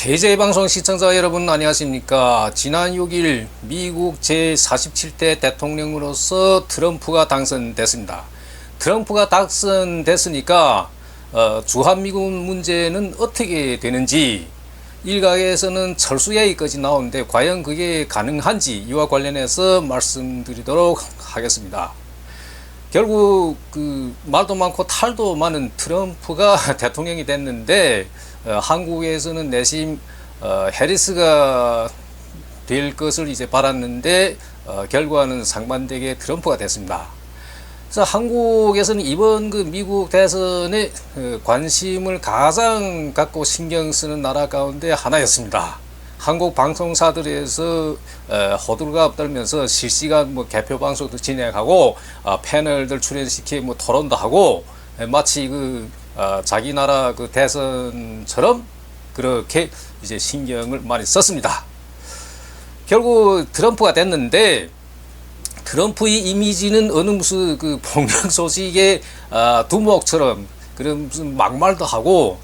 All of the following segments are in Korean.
KJ방송 시청자 여러분 안녕하십니까. 지난 6일 미국 제47대 대통령으로서 트럼프가 당선됐습니다. 트럼프가 당선됐으니까 주한미군 문제는 어떻게 되는지 일각에서는 철수얘기까지 나오는데 과연 그게 가능한지 이와 관련해서 말씀드리도록 하겠습니다. 결국 그 말도 많고 탈도 많은 트럼프가 대통령이 됐는데 한국에서는 내심 해리스가 될 것을 이제 바랐는데 결과는 상반되게 트럼프가 됐습니다. 그래서 한국에서는 이번 그 미국 대선에 관심을 가장 갖고 신경 쓰는 나라 가운데 하나였습니다. 한국 방송사들에서 호들갑 떨면서 실시간 뭐 개표 방송도 진행하고 패널들 출연시키 뭐 토론도 하고 마치 그 자기 나라 그 대선처럼 그렇게 이제 신경을 많이 썼습니다. 결국 트럼프가 됐는데 트럼프의 이미지는 어느 무슨 그 폭력 소식의 두목처럼 그런 무슨 막말도 하고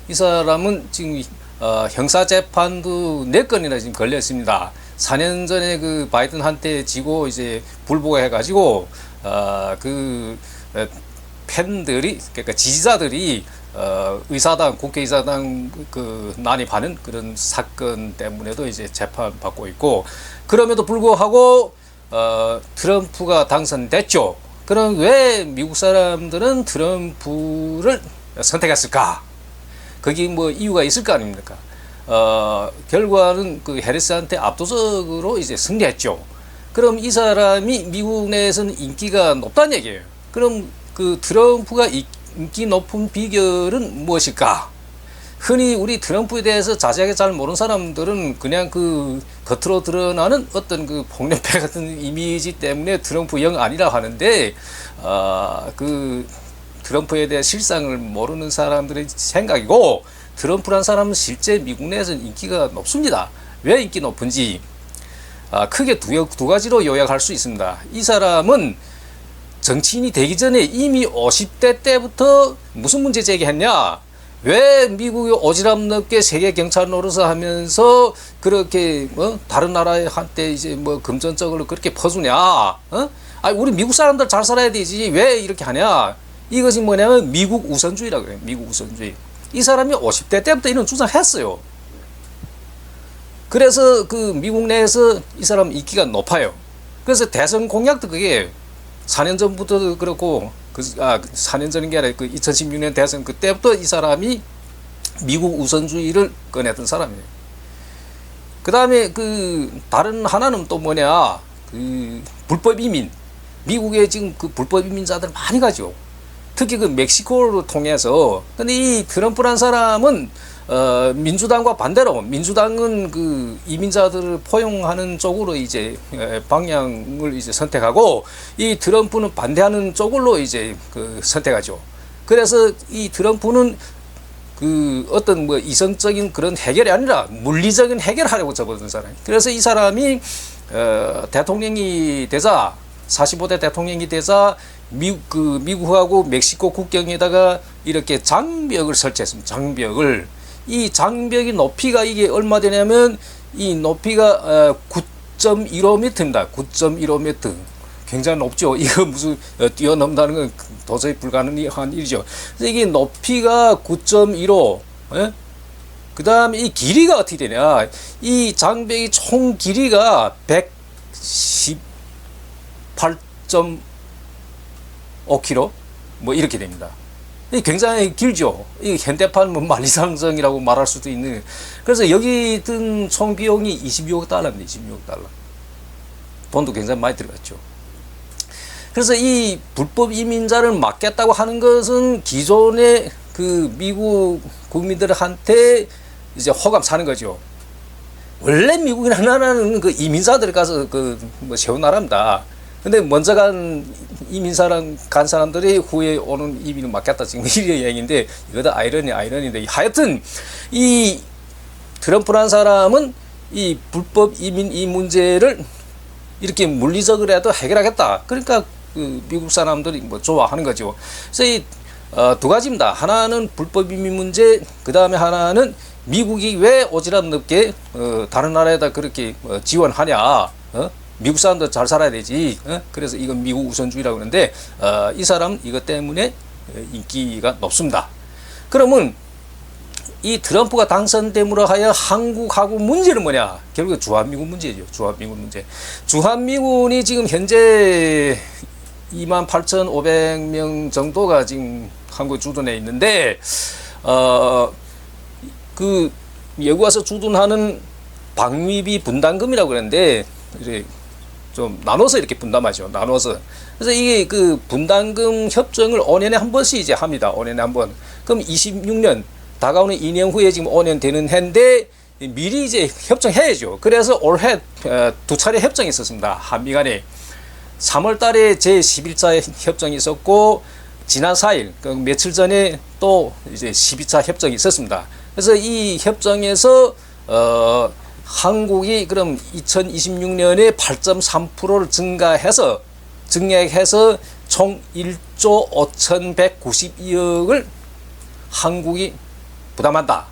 이 사람은 지금 형사재판도 4건이나 지금 걸렸습니다. 4년 전에 그 바이든한테 지고 이제 불복해가지고 그 팬들이 그러니까 지지자들이 의사당 국회의사당 그 난입하는 그런 사건 때문에도 이제 재판받고 있고 그럼에도 불구하고 트럼프가 당선됐죠. 그럼 왜 미국 사람들은 트럼프를 선택했을까? 거기 뭐 이유가 있을 거 아닙니까? 결과는 그 해리스한테 압도적으로 이제 승리했죠. 그럼 이 사람이 미국 내에서는 인기가 높다는 얘기예요. 그럼 그 트럼프가 인기 높은 비결은 무엇일까? 흔히 우리 트럼프에 대해서 자세하게 잘 모르는 사람들은 그냥 그 겉으로 드러나는 어떤 그 폭력배 같은 이미지 때문에 트럼프 영 아니라 하는데 그 트럼프에 대해 실상을 모르는 사람들의 생각이고 트럼프란 사람은 실제 미국 내에서는 인기가 높습니다. 왜 인기 높은지 크게 두 가지로 요약할 수 있습니다. 이 사람은 정치인이 되기 전에 이미 50대 때부터 무슨 문제 제기했냐? 왜 미국이 오지랖 세계 경찰 노릇을 하면서 그렇게 다른 나라한테 이제 뭐 금전적으로 그렇게 퍼주냐? 우리 미국 사람들 잘 살아야 되지 왜 이렇게 하냐? 이것이 뭐냐면 미국 우선주의라고 그래요. 미국 우선주의. 이 사람이 50대 때부터 이런 주장했어요. 그래서 그 미국 내에서 이 사람 인기가 높아요. 그래서 대선 공약도 그게 4년 전부터 그렇고 4년 전인 게 아니라 그 2016년 대선 그때부터 이 사람이 미국 우선주의를 꺼냈던 사람이에요. 그 다음에 그 다른 하나는 또 뭐냐? 그 불법 이민. 미국에 지금 그 불법 이민자들 많이 가죠. 특히 그 멕시코를 통해서. 근데 이 트럼프란 사람은 민주당과 반대로 민주당은 그 이민자들을 포용하는 쪽으로 이제 방향을 이제 선택하고 이 트럼프는 반대하는 쪽으로 이제 그 선택하죠. 그래서 이 트럼프는 그 어떤 뭐 이성적인 그런 해결이 아니라 물리적인 해결하려고 접어든 사람. 그래서 이 사람이 대통령이 되자 45대 대통령이 되자 미국하고 멕시코 국경에다가 이렇게 장벽을 설치했습니다. 장벽을. 이 장벽의 높이가 이게 얼마 되냐면 이 높이가 9.15m입니다. 9.15m. 굉장히 높죠. 이거 무슨 뛰어넘다는 건 도저히 불가능한 일이죠. 그래서 이게 높이가 9.15. 그 다음에 이 길이가 어떻게 되냐. 이 장벽의 총 길이가 118.5km 뭐 이렇게 됩니다. 굉장히 길죠. 이 현대판 뭐 만리장성이라고 말할 수도 있는. 그래서 여기 든 총 비용이 22억 달러입니다. 26억 달러. 돈도 굉장히 많이 들어갔죠. 그래서 이 불법 이민자를 막겠다고 하는 것은 기존의 그 미국 국민들한테 이제 호감 사는 거죠. 원래 미국이라는 나라는 그 이민자들이 가서 그 뭐 세운 나라입니다. 근데 먼저 간 이민사람 간 사람들이 후에 오는 이민을 막겠다 지금 이런 얘기인데 이거다 아이러니인데 하여튼 이 트럼프라는 사람은 이 불법 이민 이 문제를 이렇게 물리적으로라도 해결하겠다. 그러니까 그 미국 사람들이 뭐 좋아하는 거죠. 그래서 이 두 가지입니다. 하나는 불법 이민 문제, 그 다음에 하나는 미국이 왜 오지랖 넓게 다른 나라에다 그렇게 지원하냐? 미국 사람도 잘 살아야 되지. 그래서 이건 미국 우선주의라고 그러는데 이 사람 이것 때문에 인기가 높습니다. 그러면 이 트럼프가 당선됨으로 하여 한국하고 문제는 뭐냐? 결국 주한미군 문제죠. 주한미군 문제. 주한미군이 지금 현재 28,500명 정도가 지금 한국에 주둔해 있는데 그 여기 와서 주둔하는 방위비 분담금이라고 그러는데 이제 좀 나눠서 이렇게 분담하죠. 나눠서. 그래서 이게 그 분담금 협정을 5년에 한 번씩 이제 합니다. 5년에 한 번. 그럼 26년 다가오는 2년 후에 지금 5년 되는 해인데 미리 이제 협정해야죠. 그래서 올해 두 차례 협정이 있었습니다. 한미 간에 3월 달에 제11차 협정이 있었고 지난 4일 그 며칠 전에 또 이제 12차 협정이 있었습니다. 그래서 이 협정에서 한국이 그럼 2026년에 8.3%를 증액해서 총 1조 5,192억을 한국이 부담한다.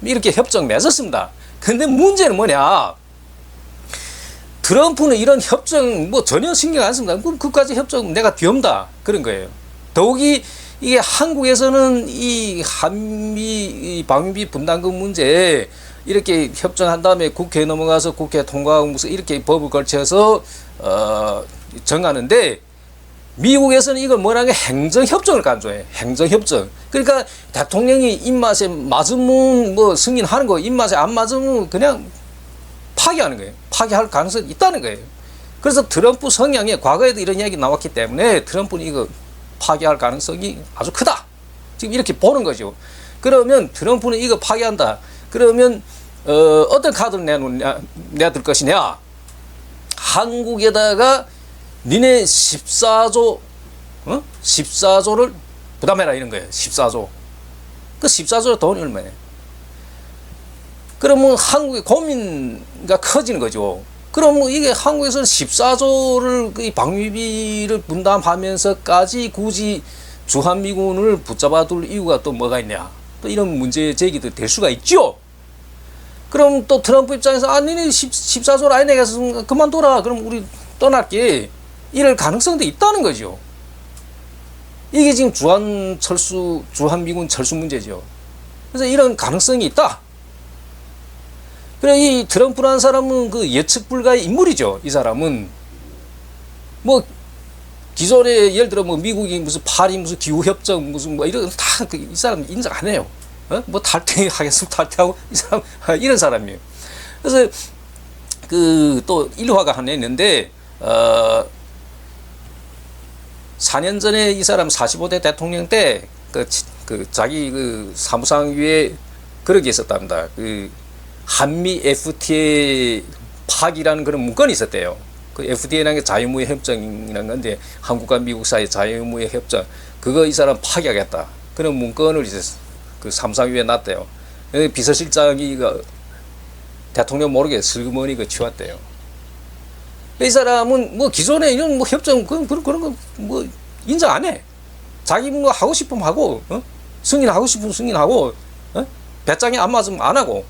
이렇게 협정 맺었습니다. 근데 문제는 뭐냐? 트럼프는 이런 협정 뭐 전혀 신경 안 씁니다. 그럼 그까지 협정 내가 뒤엎다 그런 거예요. 더욱이 이게 한국에서는 이 한미 방위비 분담금 문제 이렇게 협정한 다음에 국회에 넘어가서 국회 통과하고 무슨 이렇게 법을 걸쳐서 정하는데 미국에서는 이걸 뭐라는 게 행정협정을 간주해. 행정협정. 그러니까 대통령이 입맛에 맞으면 뭐 승인하는 거, 입맛에 안 맞으면 그냥 파기하는 거예요. 파기할 가능성이 있다는 거예요. 그래서 트럼프 성향에 과거에도 이런 이야기 나왔기 때문에 트럼프는 이거 파기할 가능성이 아주 크다. 지금 이렇게 보는 거죠. 그러면 트럼프는 이거 파기한다. 그러면 어떤 카드를 내둘 것이냐? 한국에다가 니네 14조 14조를 부담해라 이런 거예요. 14조. 그 14조 돈이 얼마예요? 그러면 한국의 고민가 커지는 거죠. 그럼 뭐 이게 한국에서는 14조를 이 방위비를 분담하면서까지 굳이 주한미군을 붙잡아둘 이유가 또 뭐가 있냐? 또 이런 문제 제기도 될 수가 있죠. 그럼 또 트럼프 입장에서 니네 14조를 아니네 해서 그만둬라. 그럼 우리 떠날게. 이럴 가능성도 있다는 거죠. 이게 지금 주한미군 철수 문제죠. 그래서 이런 가능성이 있다. 그래, 이 트럼프라는 사람은 그 예측 불가의 인물이죠. 이 사람은. 뭐, 기존에 예를 들어 뭐 미국이 무슨 파리 무슨 기후협정 무슨 뭐 이런 다 이 사람 인정 안 해요. 뭐 탈퇴하겠으면 탈퇴하고 이 사람, 이런 사람이에요. 그래서 그 또 일화가 하나 있는데, 4년 전에 이 사람 45대 대통령 때 자기 그 사무상 위에 그런 게 있었답니다. 그 한미 FTA 파기라는 그런 문건이 있었대요. 그 FTA라는 게 자유무역 협정이라는 건데 한국과 미국 사이 자유무역 협정 그거 이 사람 파기하겠다. 그런 문건을 이제 그 사무상 위에 놨대요. 비서실장이 그 대통령 모르게 슬그머니 그 치웠대요. 이 사람은 뭐 기존에 이런 뭐 협정 그런 거 뭐 인정 안 해. 자기 뭐 하고 싶으면 하고 승인하고 싶으면 승인하고 배짱이 안 맞으면 안 하고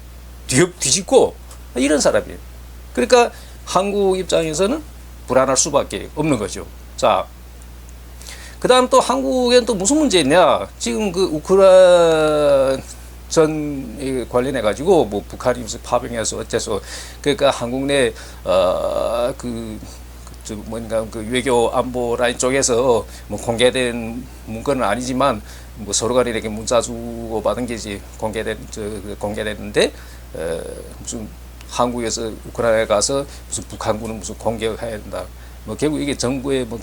뒤집고 이런 사람이에요. 그러니까 한국 입장에서는 불안할 수밖에 없는 거죠. 자, 그다음 또 한국엔 또 무슨 문제 있냐? 지금 그 우크라이나 전 관련해 가지고 뭐 북한이 무슨 파병해서 어째서 그러니까 한국 내 뭔가 그 외교 안보 라인 쪽에서 뭐 공개된 문건은 아니지만 뭐 서로 간에 이렇게 문자 주고 받은 게 이제 공개됐는데 무슨 한국에서 우크라이나에 가서 무슨 북한군은 무슨 공격해야 된다. 뭐 결국 이게 정부의 뭐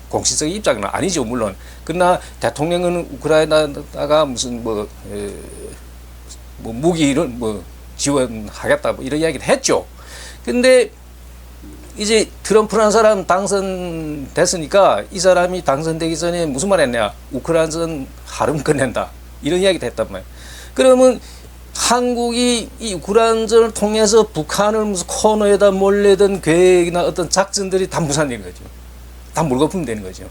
공식적인 입장은 아니죠, 물론. 그러나 대통령은 우크라이나다가 무슨 뭐 무기를 뭐 지원하겠다 뭐 이런 이야기를 했죠. 근데 이제 트럼프라는 사람 당선됐으니까 이 사람이 당선되기 전에 무슨 말 했냐? 우크라이나전 하름 끝낸다. 이런 이야기를 했단 말이에요. 그러면 한국이 이 우크라이나전을 통해서 북한을 무슨 코너에다 몰래던 계획이나 어떤 작전들이 다 무산되는 거죠. 다 물거품 되는 거죠.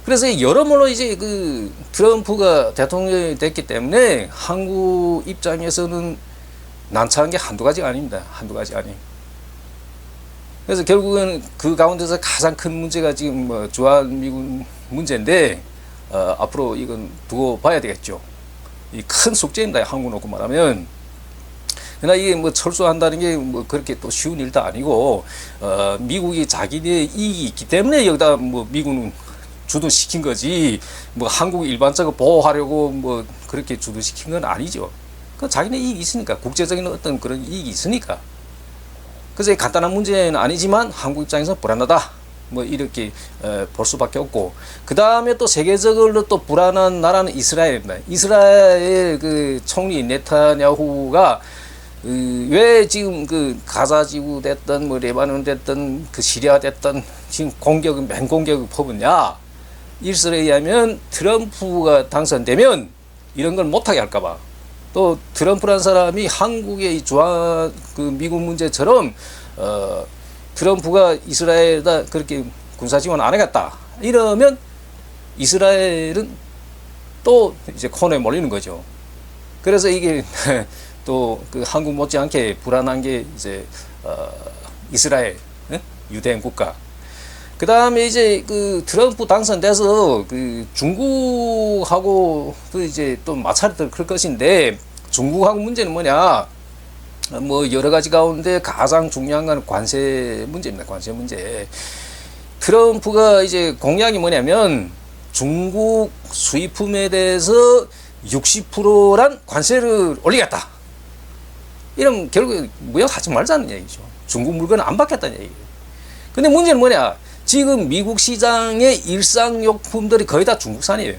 그래서 여러모로 이제 그 트럼프가 대통령이 됐기 때문에 한국 입장에서는 난처한 게 한두 가지가 아닙니다. 한두 가지 아니에요. 그래서 결국은 그 가운데서 가장 큰 문제가 지금 뭐 주한미군 문제인데, 앞으로 이건 두고 봐야 되겠죠. 이 큰 숙제입니다. 한국 놓고 말하면. 그러나 이게 뭐 철수한다는 게 뭐 그렇게 또 쉬운 일도 아니고, 미국이 자기네 이익이 있기 때문에 여기다 뭐 미국은 주도시킨 거지, 뭐 한국 일반적으로 보호하려고 뭐 그렇게 주도시킨 건 아니죠. 그 자기네 이익이 있으니까, 국제적인 어떤 그런 이익이 있으니까. 그래서 간단한 문제는 아니지만 한국 입장에서 불안하다, 뭐 이렇게 볼 수밖에 없고, 그 다음에 또 세계적으로 또 불안한 나라는 이스라엘입니다. 이스라엘 그 총리 네타냐후가 왜 지금 그 가자 지구 됐던 뭐 레바논 됐던 그 시리아 됐던 지금 공격은 맹공격을 퍼붓냐? 일설에 의하면 트럼프가 당선되면 이런 걸 못하게 할까봐. 또 트럼프란 사람이 한국의 주한 그 미국 문제처럼 트럼프가 이스라엘에다 그렇게 군사 지원 안 하겠다 이러면 이스라엘은 또 이제 코너에 몰리는 거죠. 그래서 이게 또 그 한국 못지않게 불안한 게 이제 이스라엘, 유대인 국가. 그 다음에 이제 그 트럼프 당선돼서 그 중국하고 또 이제 또 마찰이 클 것인데, 중국하고 문제는 뭐냐? 뭐 여러 가지 가운데 가장 중요한 건 관세 문제입니다. 관세 문제. 트럼프가 이제 공약이 뭐냐면 중국 수입품에 대해서 60%란 관세를 올리겠다. 이러면 결국 무역하지 말자는 얘기죠. 중국 물건은 안 받겠다는 얘기예요. 근데 문제는 뭐냐? 지금 미국 시장의 일상용품들이 거의 다 중국산이에요.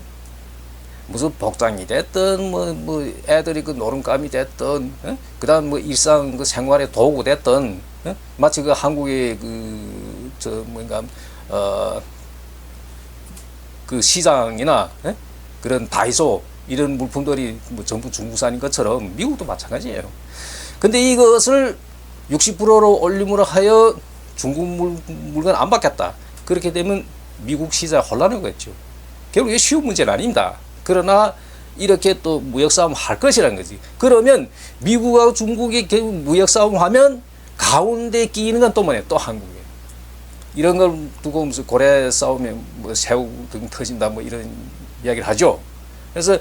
무슨 복장이 됐든, 뭐 애들이 그 노름감이 됐든, 그 다음 뭐 일상 그 생활의 도구 됐든, 마치 그 한국의 그 시장이나, 그런 다이소, 이런 물품들이 뭐 전부 중국산인 것처럼 미국도 마찬가지예요. 근데 이것을 60%로 올림으로 하여 중국 물건 안 받겠다. 그렇게 되면 미국 시장 혼란이 오겠죠. 결국 이게 쉬운 문제는 아닙니다. 그러나 이렇게 또 무역싸움 할 것이라는 거지. 그러면 미국하고 중국이 결국 무역싸움 하면 가운데 끼이는 건 또 뭐냐? 또 한국이에요. 이런 걸 두고 무슨 고래 싸우면 뭐 새우 등 터진다 뭐 이런 이야기를 하죠. 그래서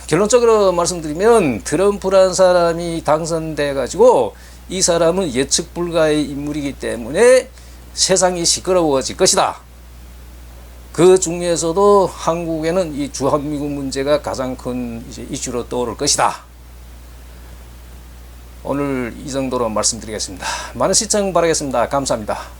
결론적으로 말씀드리면 트럼프라는 사람이 당선돼 가지고 이 사람은 예측 불가의 인물이기 때문에 세상이 시끄러워질 것이다. 그 중에서도 한국에는 이 주한미군 문제가 가장 큰 이제 이슈로 떠오를 것이다. 오늘 이 정도로 말씀드리겠습니다. 많은 시청 바라겠습니다. 감사합니다.